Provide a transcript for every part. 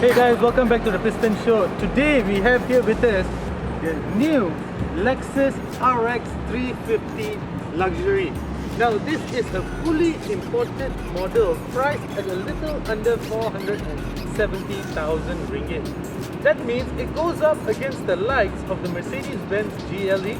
Hey guys, welcome back to the Piston Show. Today we have here with us the new Lexus RX350 Luxury. Now this is a fully imported model priced at a little under 470,000 ringgit. That means it goes up against the likes of the Mercedes-Benz GLE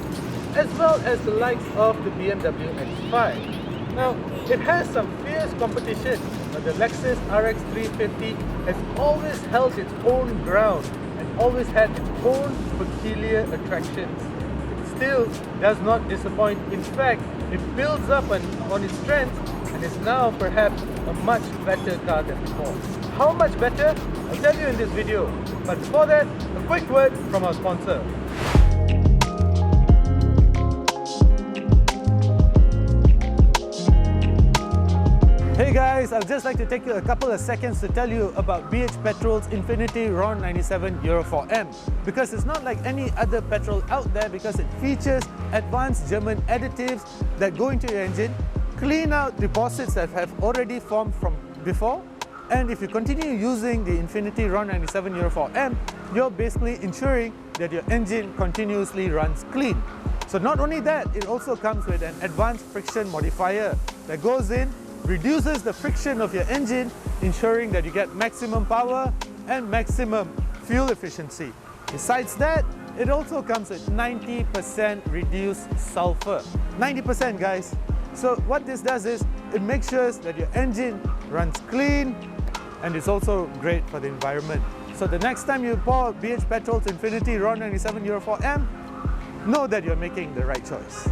as well as the likes of the BMW X5. Now, it has some fierce competition, but the Lexus RX350 has always held its own ground and always had its own peculiar attractions. It still does not disappoint. In fact, it builds up on its strengths and is now perhaps a much better car than before. How much better? I'll tell you in this video. But before that, a quick word from our sponsor. Hey guys, I'd just like to take you a couple of seconds to tell you about BH Petrol's Infinity RON 97 Euro 4M, because it's not like any other petrol out there, because it features advanced German additives that go into your engine, clean out deposits that have already formed from before, and if you continue using the Infinity RON 97 Euro 4M, you're basically ensuring that your engine continuously runs clean. So not only that, it also comes with an advanced friction modifier that goes in, reduces the friction of your engine, ensuring that you get maximum power and maximum fuel efficiency. Besides that, it also comes with 90% reduced sulfur. 90% guys! So what this does is, it makes sure that your engine runs clean and it's also great for the environment. So the next time you pour BH Petrol's Infinity RON 97 Euro 4M, know that you're making the right choice.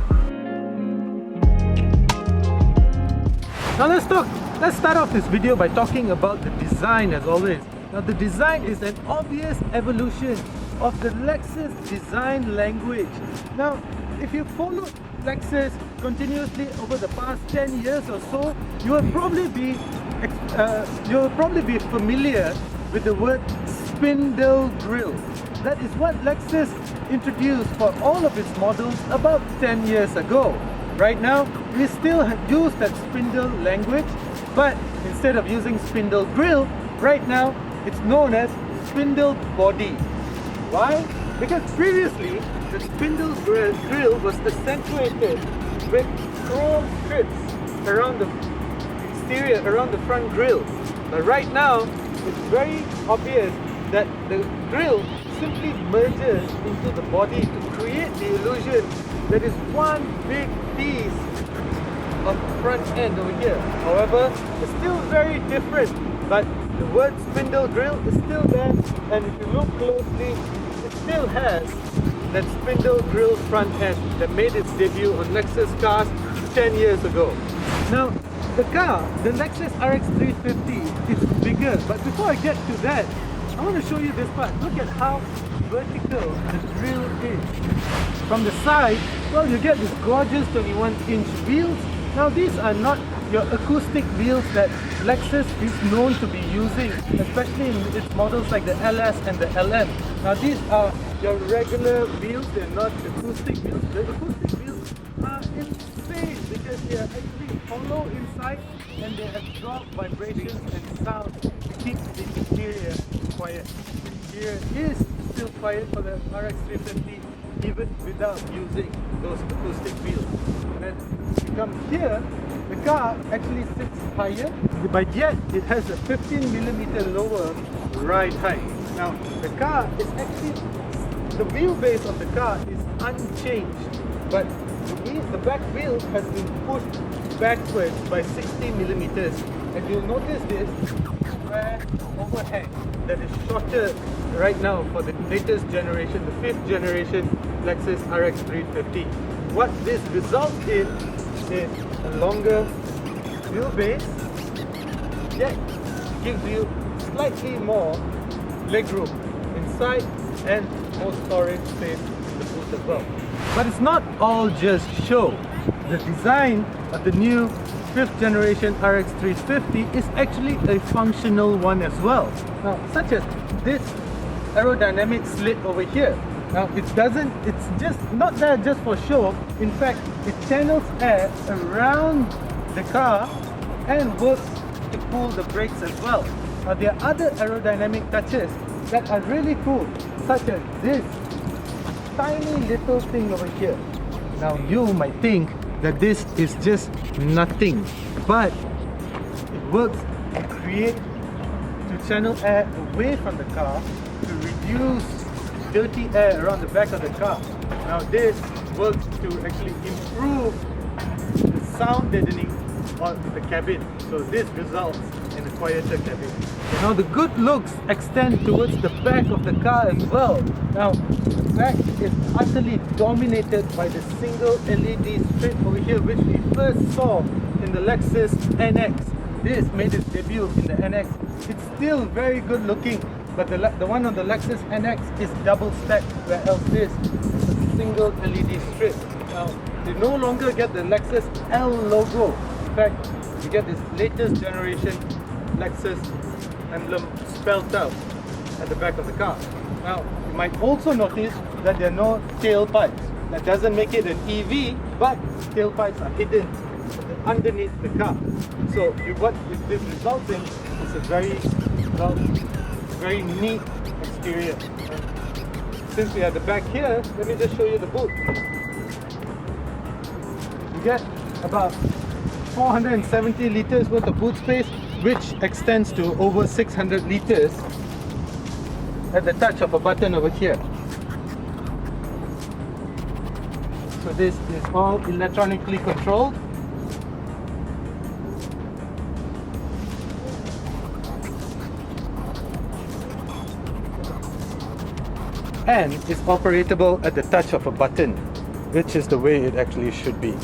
Now let's start off this video by talking about the design as always. Now the design is an obvious evolution of the Lexus design language. Now if you follow Lexus continuously over the past 10 years or so, you will probably be familiar with the word spindle grille. That is what Lexus introduced for all of its models about 10 years ago. Right now, we still use that spindle language, but instead of using spindle grille, right now it's known as spindle body. Why? Because previously, the spindle grille was accentuated with chrome strips around the exterior, around the front grille. But right now, it's very obvious that the grille simply merges into the body to create the illusion that is one big piece of front end over here. However, it's still very different, but the word spindle grille is still there, and if you look closely, it still has that spindle grille front end that made its debut on Lexus cars 10 years ago. Now, the car, the Lexus RX350, is bigger, but before I get to that, I want to show you this part. Look at how vertical the grille is. From the side, well, you get these gorgeous 21-inch wheels. Now these are not your acoustic wheels that Lexus is known to be using, especially in its models like the LS and the LM. Now these are your regular wheels, they're not acoustic wheels. The acoustic wheels are insane because they are actually hollow inside and they absorb vibrations and sound to keep the interior quiet. The interior is still quiet for the RX350 even without using those acoustic wheels. And if you come here, the car actually sits higher, but yet it has a 15mm lower ride height. Now the car is actually, the wheelbase of the car is unchanged, but the back wheel has been pushed backwards by 60mm, and you'll notice this square overhang that is shorter right now for the latest generation, the 5th generation Lexus RX350. What this results in is a longer wheelbase, yet gives you slightly more legroom inside and more storage space in the boot as well. But it's not all just show. The design of the new 5th generation RX350 is actually a functional one as well. Now, such as this aerodynamic slit over here. Now, it's just not there just for show. In fact, it channels air around the car and works to pull the brakes as well. there are other aerodynamic touches that are really cool, such as this tiny little thing over here. Now you might think that this is just nothing, but it works to channel air away from the car to reduce dirty air around the back of the car. Now this works to actually improve the sound deadening of the cabin, so this results in a quieter cabin. Now the good looks extend towards the back of the car as well. Now the back is utterly dominated by the single LED strip over here, which we first saw in the Lexus NX. This made its debut in the NX. It's still very good looking, but the one on the Lexus NX is double stacked, where else this is a single LED strip. Now they no longer get the Lexus L logo. In fact, you get this latest generation Lexus emblem spelled out at the back of the car. Now, you might also notice that there are no tailpipes. That doesn't make it an EV, but tailpipes are hidden underneath the car. So what this results in is a very neat exterior. Since we are at the back here, let me just show you the boot. You get about 470 litres worth of boot space, which extends to over 600 litres at the touch of a button over here. So this is all electronically controlled. And it's operatable at the touch of a button, which is the way it actually should be.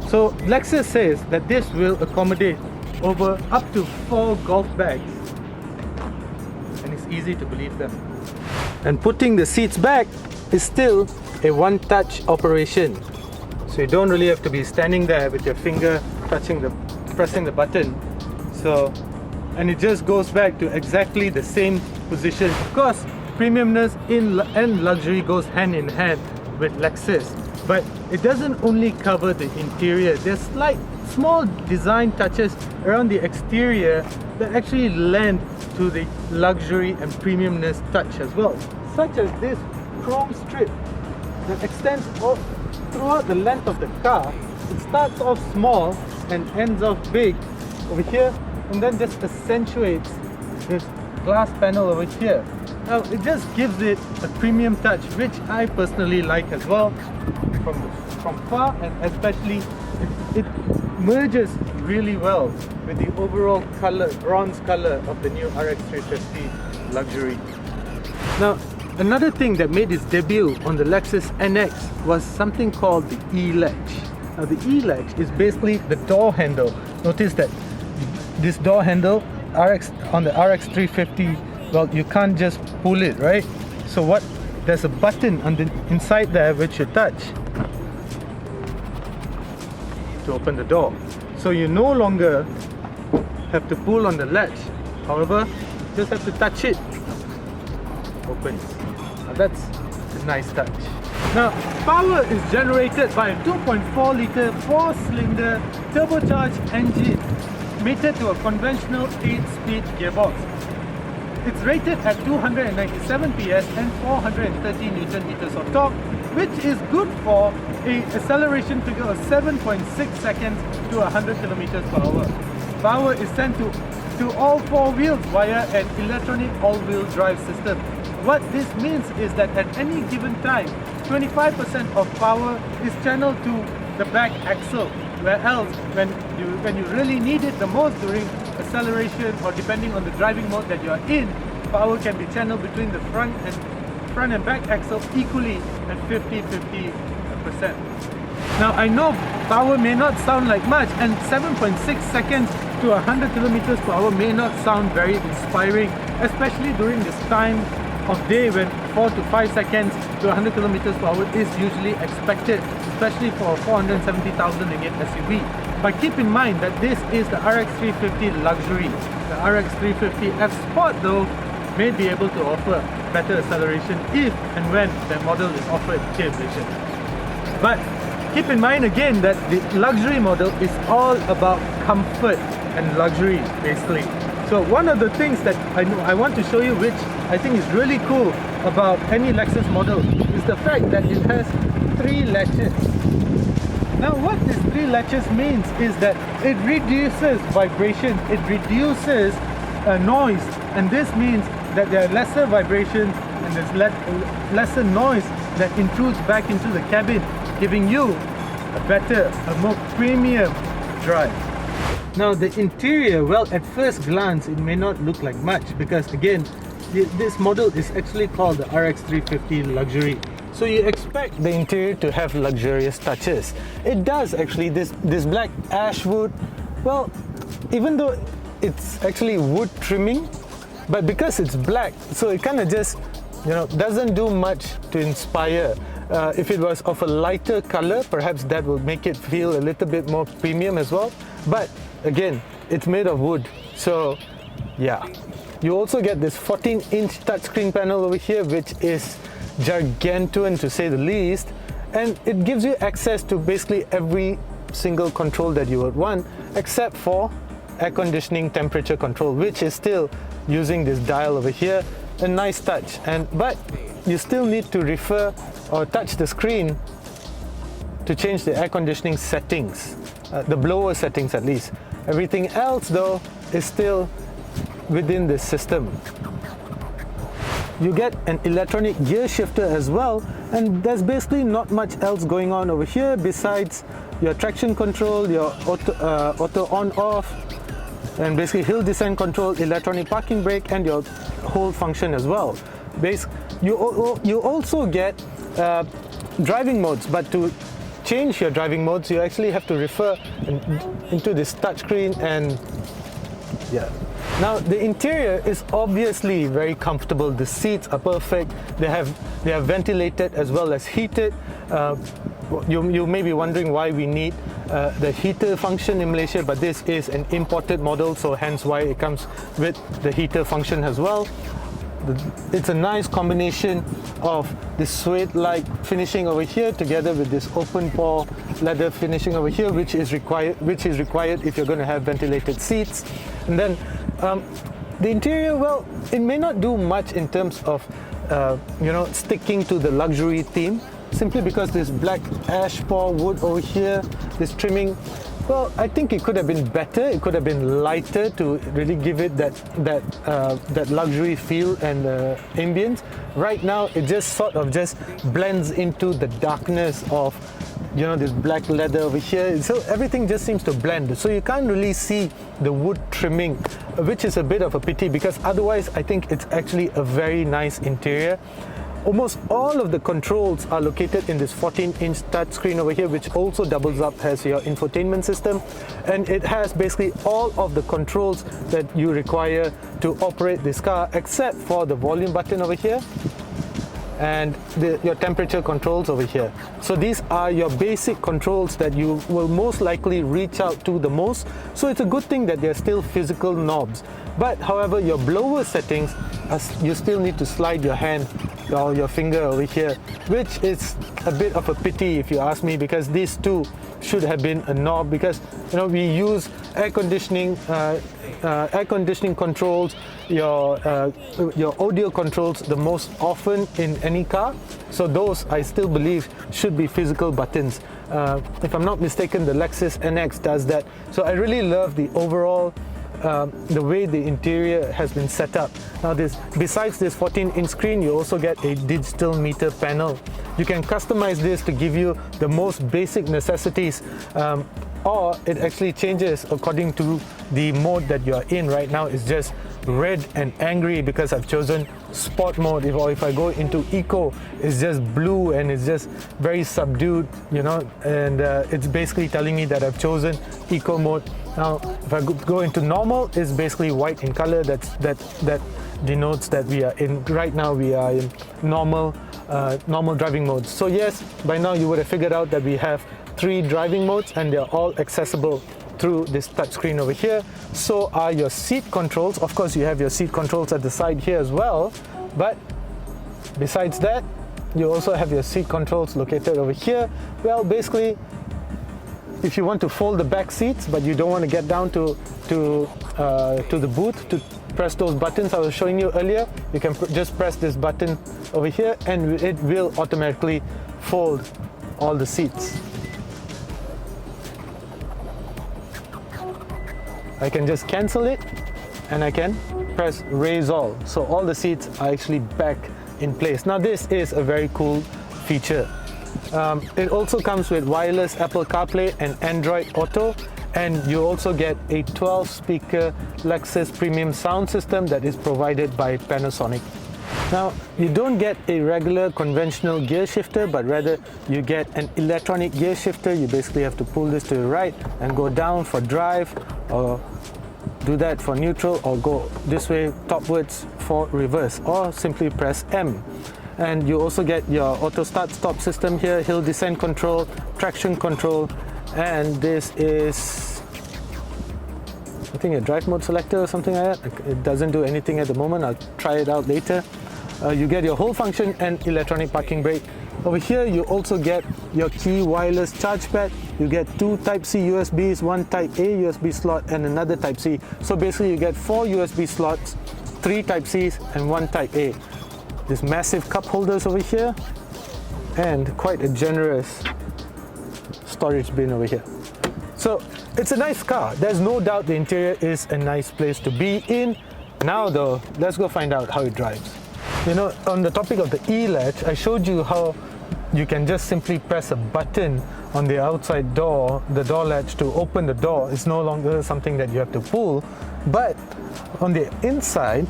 So Lexus says that this will accommodate over up to 4 golf bags, and it's easy to believe them. And putting the seats back is still a one-touch operation, so you don't really have to be standing there with your finger pressing the button. And it just goes back to exactly the same position. Of course, premiumness and luxury goes hand in hand with Lexus, but it doesn't only cover the interior. There's small design touches around the exterior that actually lend to the luxury and premiumness touch as well, such as this chrome strip that extends throughout the length of the car. It starts off small and ends off big over here, and then just accentuates this glass panel over here. Now it just gives it a premium touch, which I personally like as well. From far, and especially it merges really well with the overall bronze color of the new RX350 Luxury. Now another thing that made its debut on the Lexus NX was something called the E-latch. Now the E-latch is basically the door handle. Notice that this door handle on the RX350, well, you can't just pull it, right? So there's a button inside there which you touch to open the door. So you no longer have to pull on the latch. However, you just have to touch it. Opens. Now that's a nice touch. Now, power is generated by a 2.4 litre 4-cylinder turbocharged engine mated to a conventional 8-speed gearbox. It's rated at 297 PS and 430 Newton meters of torque, which is good for an acceleration figure of 7.6 seconds to 100 kilometers per hour. Power is sent to all 4 wheels via an electronic all-wheel drive system. What this means is that at any given time, 25% of power is channeled to the back axle, where else when you really need it the most during acceleration, or depending on the driving mode that you are in, power can be channeled between the front and back axle equally at 50-50%. Now I know power may not sound like much, and 7.6 seconds to 100 kilometers per hour may not sound very inspiring, especially during this time of day when 4 to 5 seconds to 100 kilometers per hour is usually expected, especially for a 470,000 ringgit SUV. But keep in mind that this is the RX350 Luxury. The RX350 F Sport though may be able to offer better acceleration if and when the model is offered clear vision. But keep in mind again that the luxury model is all about comfort and luxury, basically. So one of the things that I want to show you, which I think is really cool about any Lexus model, is the fact that it has 3 latches. Now what this 3 latches means is that it reduces vibration, it reduces noise, and this means that there are lesser vibrations and there's lesser noise that intrudes back into the cabin, giving you a better, a more premium drive. Now the interior, well, at first glance it may not look like much, because again, this model is actually called the RX350 Luxury. So you expect the interior to have luxurious touches. It does actually. This black ash wood, well, even though it's actually wood trimming, but because it's black, so it kind of just, you know, doesn't do much to inspire. If it was of a lighter color, perhaps that would make it feel a little bit more premium as well. But again, it's made of wood, so yeah. You also get this 14-inch touchscreen panel over here, which is gargantuan to say the least, and it gives you access to basically every single control that you would want, except for air conditioning temperature control, which is still using this dial over here. A nice touch, but you still need to refer or touch the screen to change the air conditioning settings, the blower settings at least. Everything else though is still within this system. You get an electronic gear shifter as well, and there's basically not much else going on over here besides your traction control, your auto on off, and basically hill descent control, electronic parking brake, and your hold function as well. You also get driving modes, but to change your driving modes you actually have to refer into this touchscreen, and yeah. Now the interior is obviously very comfortable. The seats are perfect. They are ventilated as well as heated. You may be wondering why we need the heater function in Malaysia, but this is an imported model, so hence why it comes with the heater function as well. It's a nice combination of this suede-like finishing over here together with this open pore leather finishing over here, which is required if you're going to have ventilated seats. And then the interior, well, it may not do much in terms of sticking to the luxury theme, simply because this black ash pore wood over here, this trimming, well, I think it could have been better. It could have been lighter to really give it that luxury feel and ambience. Right now, it just sort of just blends into the darkness of, you know, this black leather over here. So everything just seems to blend. So you can't really see the wood trimming, which is a bit of a pity, because otherwise I think it's actually a very nice interior. Almost all of the controls are located in this 14-inch touchscreen over here, which also doubles up as your infotainment system, and it has basically all of the controls that you require to operate this car, except for the volume button over here and your temperature controls over here. So these are your basic controls that you will most likely reach out to the most. So it's a good thing that they're still physical knobs. But however, your blower settings, you still need to slide your hand or your finger over here, which is a bit of a pity if you ask me, because these two should have been a knob, because you know we use air conditioning controls, your audio controls the most often in any car. So those, I still believe, should be physical buttons. If I'm not mistaken, the Lexus NX does that. So I really love the overall the way the interior has been set up. Now besides this 14-inch screen, you also get a digital meter panel. You can customize this to give you the most basic necessities, or it actually changes according to the mode that you're in. Right now it's just red and angry because I've chosen sport mode, or if I go into eco, it's just blue and it's just very subdued, you know, and it's basically telling me that I've chosen eco mode. Now if I go into normal, it's basically white in color. That denotes that we are in, right now we are in normal driving modes. So yes, by now you would have figured out that we have 3 driving modes, and they're all accessible through this touchscreen over here. So are your seat controls. Of course, you have your seat controls at the side here as well, but besides that, you also have your seat controls located over here. Well, basically if you want to fold the back seats, but you don't want to get down to the booth to press those buttons I was showing you earlier, you can just press this button over here and it will automatically fold all the seats. I can just cancel it and I can press raise all. So all the seats are actually back in place. Now this is a very cool feature. It also comes with wireless Apple CarPlay and Android Auto, and you also get a 12-speaker Lexus premium sound system that is provided by Panasonic. Now, you don't get a regular conventional gear shifter, but rather you get an electronic gear shifter. You basically have to pull this to the right and go down for drive, or do that for neutral, or go this way topwards for reverse, or simply press M. And you also get your auto start stop system here, hill descent control, traction control, and this is, I think, a drive mode selector or something like that. It doesn't do anything at the moment. I'll try it out later. You get your whole function and electronic parking brake. Over here you also get your key wireless charge pad. You get 2 Type-C USBs, 1 Type-A USB slot and another Type-C. So basically you get 4 USB slots, 3 Type-Cs and 1 Type-A. This massive cup holders over here and quite a generous storage bin over here. So it's a nice car. There's no doubt the interior is a nice place to be in. Now though, let's go find out how it drives. You know, on the topic of the e-latch, I showed you how you can just simply press a button on the outside door, the door latch, to open the door. It's no longer something that you have to pull. But on the inside,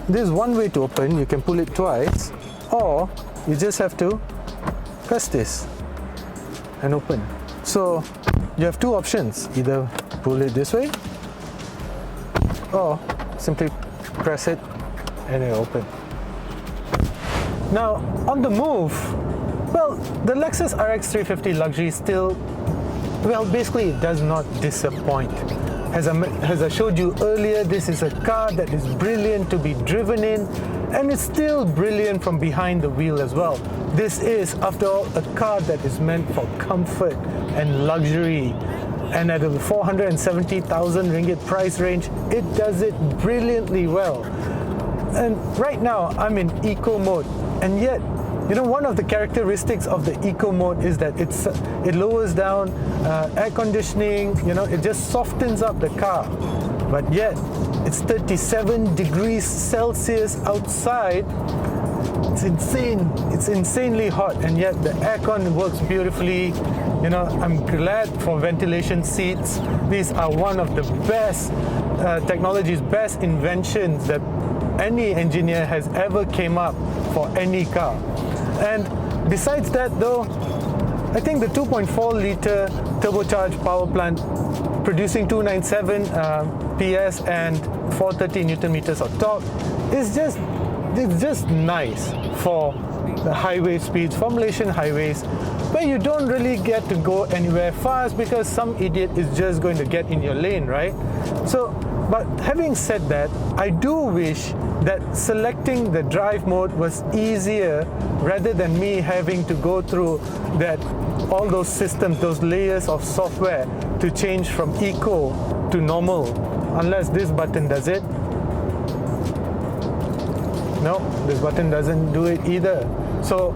there's one way to open. You can pull it twice, or you just have to press this and open. So you have 2 options. Either pull it this way, or simply press it and it open. Now on the move, well, the Lexus RX350 Luxury still, well, basically it does not disappoint. As I showed you earlier, this is a car that is brilliant to be driven in, and it's still brilliant from behind the wheel as well. This is, after all, a car that is meant for comfort and luxury, and at a 470,000 ringgit price range, it does it brilliantly well. And right now I'm in eco mode, and yet, you know, one of the characteristics of the eco mode is that it lowers down air conditioning, you know, it just softens up the car. But yet it's 37 degrees Celsius outside. It's insane. It's insanely hot, and yet the aircon works beautifully. You know, I'm glad for ventilation seats. These are one of the best technologies, best inventions that any engineer has ever came up for any car. And besides that though, I think the 2.4 litre turbocharged power plant producing 297 PS and 430 Newton meters of torque is just nice for the highway speeds, for Malaysian highways, where you don't really get to go anywhere fast because some idiot is just going to get in your lane, right? So, but having said that, I do wish that selecting the drive mode was easier rather than me having to go through that, all those systems, those layers of software to change from eco to normal, unless this button does it. No, this button doesn't do it either. So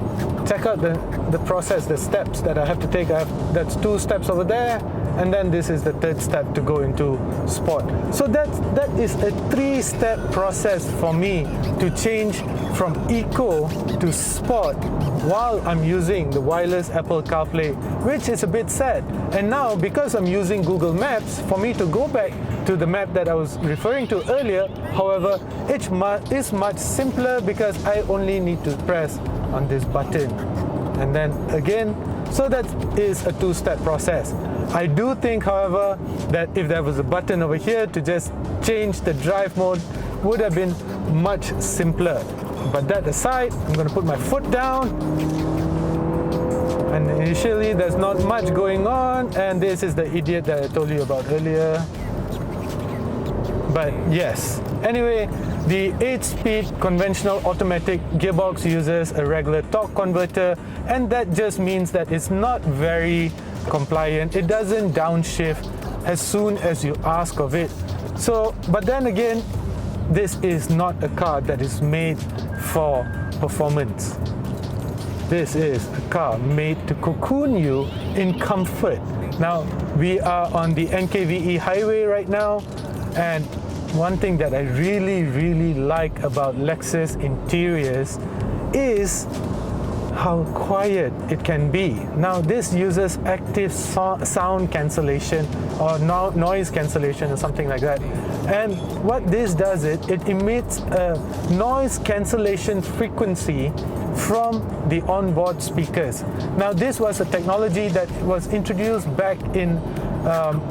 check out the process, the steps that I have to take. That's 2 steps over there, and then this is the 3rd step to go into sport. So that is a 3-step process for me to change from eco to sport while I'm using the wireless Apple CarPlay, which is a bit sad. And now, because I'm using Google Maps, for me to go back to the map that I was referring to earlier, however, it is much simpler because I only need to press on this button and then again. So that is a 2-step process. I do think, however, that if there was a button over here to just change the drive mode, would have been much simpler. But that aside, I'm going to put my foot down, and initially there's not much going on, and this is the idiot that I told you about earlier. But yes, anyway, the 8-speed conventional automatic gearbox uses a regular torque converter, and that just means that it's not very compliant. It doesn't downshift as soon as you ask of it. So, but then again, this is not a car that is made for performance. This is a car made to cocoon you in comfort. Now, we are on the NKVE highway right now, and one thing that I really like about Lexus interiors is how quiet it can be. Now, this uses active sound cancellation or noise cancellation or something like that. And what this does, it emits a noise cancellation frequency from the onboard speakers. Now, this was a technology that was introduced back in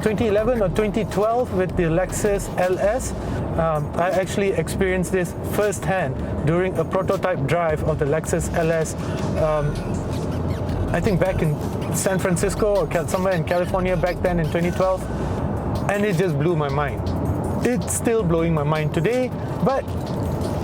2011 or 2012 with the Lexus LS. I actually experienced this firsthand during a prototype drive of the Lexus LS, I think back in San Francisco or somewhere in California back then in 2012, and it just blew my mind. It's still blowing my mind today, but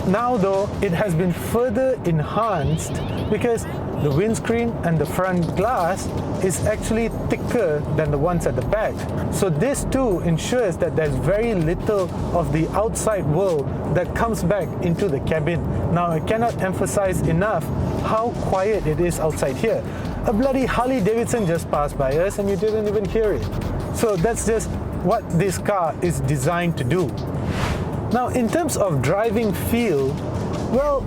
now though it has been further enhanced because the windscreen and the front glass is actually thicker than the ones at the back. So this too ensures that there's very little of the outside world that comes back into the cabin. Now, I cannot emphasize enough how quiet it is outside here. A bloody Harley Davidson just passed by us and you didn't even hear it. So that's just what this car is designed to do. Now, in terms of driving feel, well,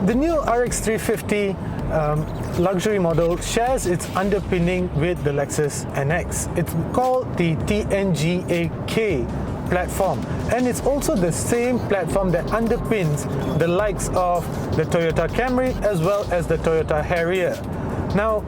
the new RX350 luxury model shares its underpinning with the Lexus NX. It's called the TNGA-K platform, and it's also the same platform that underpins the likes of the Toyota Camry as well as the Toyota Harrier. Now,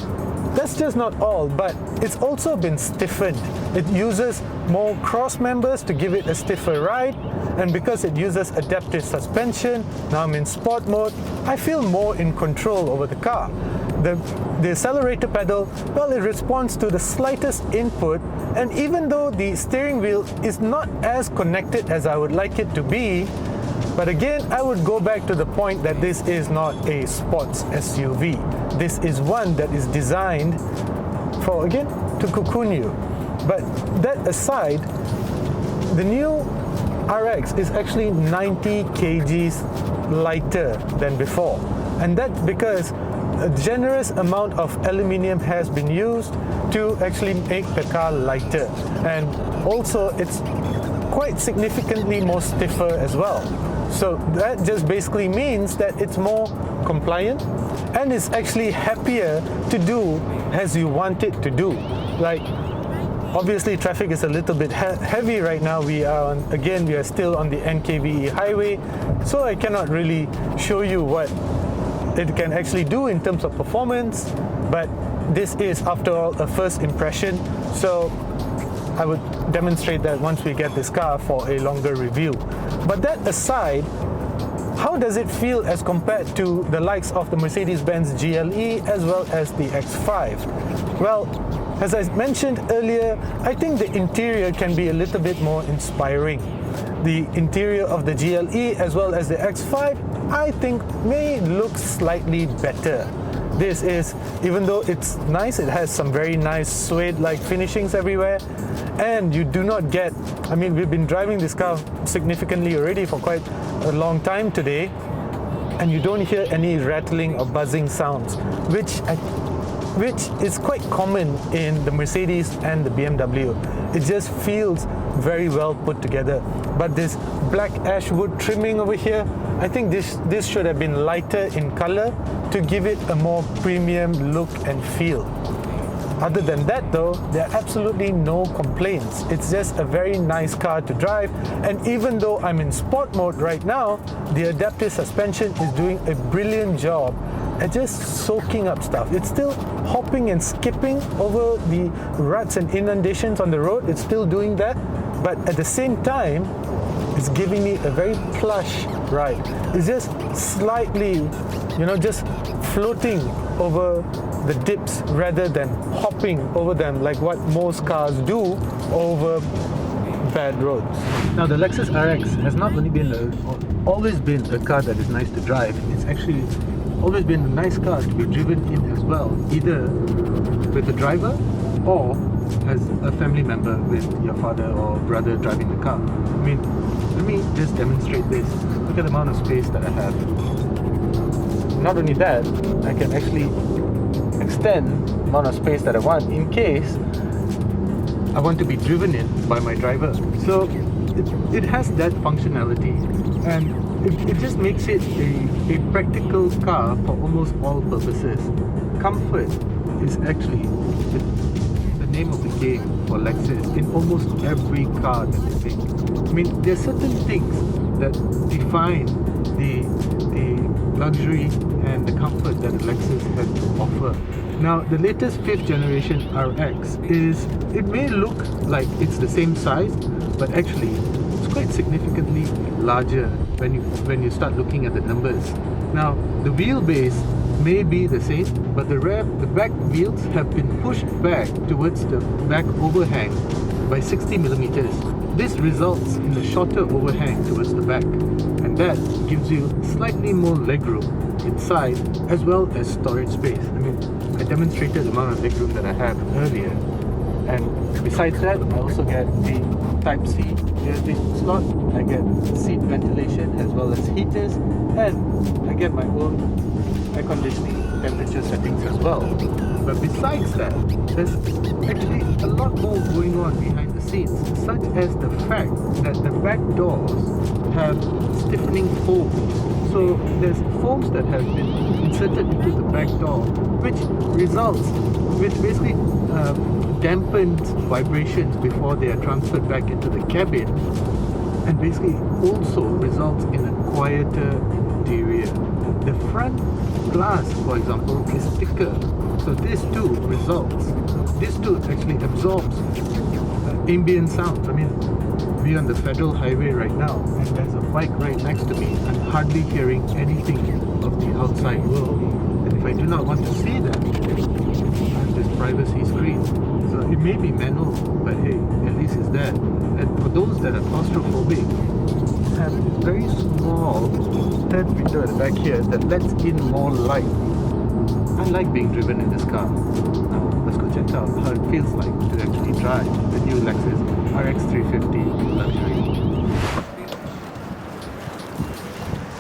that's just not all, but it's also been stiffened. It uses more cross members to give it a stiffer ride, and because it uses adaptive suspension, now I'm in sport mode, I feel more in control over the car. The accelerator pedal, well, it responds to the slightest input, and even though the steering wheel is not as connected as I would like it to be, but again, I would go back to the point that this is not a sports SUV. This is one that is designed for, again, to cocoon you. But that aside, the new RX is actually 90 kgs lighter than before. And that's because a generous amount of aluminium has been used to actually make the car lighter. And also, it's quite significantly more stiffer as well. So that just basically means that it's more compliant and it's actually happier to do as you want it to do. Like, obviously traffic is a little bit heavy right now. We are still on the NKVE highway, so I cannot really show you what it can actually do in terms of performance, but this is, after all, a first impression, so I would demonstrate that once we get this car for a longer review. But that aside, how does it feel as compared to the likes of the Mercedes-Benz GLE as well as the X5? Well, as I mentioned earlier, I think the interior can be a little bit more inspiring. The interior of the GLE as well as the X5, I think, may look slightly better. This is, even though it's nice, it has some very nice suede-like finishings everywhere, and you do not get, I mean, we've been driving this car significantly already for quite a long time today, and you don't hear any rattling or buzzing sounds, which is quite common in the Mercedes and the BMW. It just feels very well put together. But this black ash wood trimming over here, I think this should have been lighter in color to give it a more premium look and feel. Other than that though, there are absolutely no complaints. It's just a very nice car to drive, and even though I'm in sport mode right now, the adaptive suspension is doing a brilliant job at just soaking up stuff. It's still hopping and skipping over the ruts and inundations on the road. It's still doing that, but at the same time, it's giving me a very plush ride. It's just slightly, just floating over the dips rather than hopping over them like what most cars do over bad roads. Now, the Lexus RX has not only always been a car that is nice to drive, it's actually always been a nice car to be driven in as well, either with a driver or as a family member with your father or brother driving the car. I mean, let me just demonstrate this. Look at the amount of space that I have. Not only that, I can actually extend the amount of space that I want in case I want to be driven in by my driver. So it has that functionality, and it just makes it a practical car for almost all purposes. Comfort is actually the name of the game for Lexus in almost every car that they make. I mean, there are certain things that define the luxury and the comfort that Lexus has to offer. Now, the latest 5th generation RX it may look like it's the same size, but actually it's quite significantly larger when you start looking at the numbers. Now, the wheelbase may be the same, but the back wheels have been pushed back towards the back overhang by 60 millimeters. This results in a shorter overhang towards the back, and that gives you slightly more legroom inside as well as storage space. I mean, I demonstrated the amount of legroom that I have earlier, and besides that, I also get the Type-C USB slot, I get seat ventilation as well as heaters, and I get my own air conditioning temperature settings as well. But besides that, there's actually a lot more going on behind the scenes, such as the fact that the back doors have stiffening foams. So there's foams that have been inserted into the back door, which basically dampens vibrations before they are transferred back into the cabin, and basically also results in a quieter interior. The front glass, for example, is thicker, so this too actually absorbs ambient sounds. I mean, we're on the federal highway right now, and there's a bike right next to me. I'm hardly hearing anything of the outside world, and if I do not want to see that, I have this privacy screen. So it may be manual, but hey, at least it's there. And for those that are claustrophobic, have this very small third window at the back here that lets in more light. I like being driven in this car. Now let's go check out how it feels like to actually drive the new Lexus RX350 Luxury.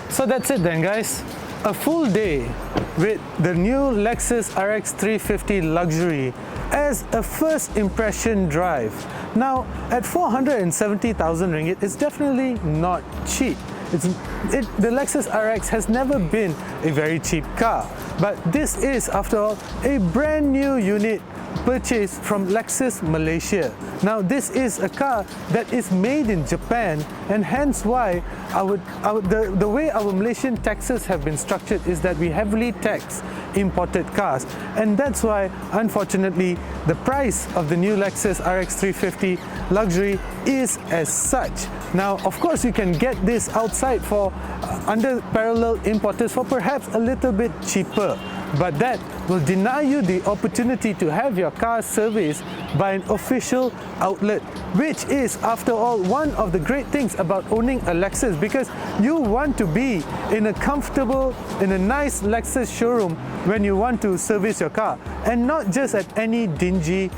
So that's it then, guys. A full day with the new Lexus RX350 Luxury as a first impression drive. Now, at 470,000 ringgit, it's definitely not cheap. The Lexus RX has never been a very cheap car, but this is, after all, a brand new unit purchased from Lexus Malaysia. Now, this is a car that is made in Japan, and hence why the way our Malaysian taxes have been structured is that we heavily tax imported cars, and that's why, unfortunately, the price of the new Lexus RX350 Luxury is as such. Now, of course, you can get this outside for under parallel importers for perhaps a little bit cheaper, but that will deny you the opportunity to have your car serviced by an official outlet, which is, after all, one of the great things about owning a Lexus, because you want to be in a nice Lexus showroom when you want to service your car, and not just at any dingy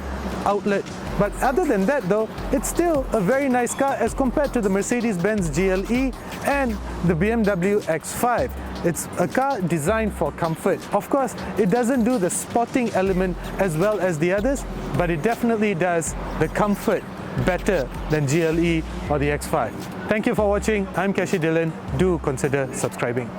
outlet. But other than that though, it's still a very nice car as compared to the Mercedes-Benz GLE and the BMW X5. It's a car designed for comfort. Of course, it doesn't do the sporting element as well as the others, but it definitely does the comfort better than GLE or the X5. Thank you for watching. I'm Kashi Dylan. Do consider subscribing.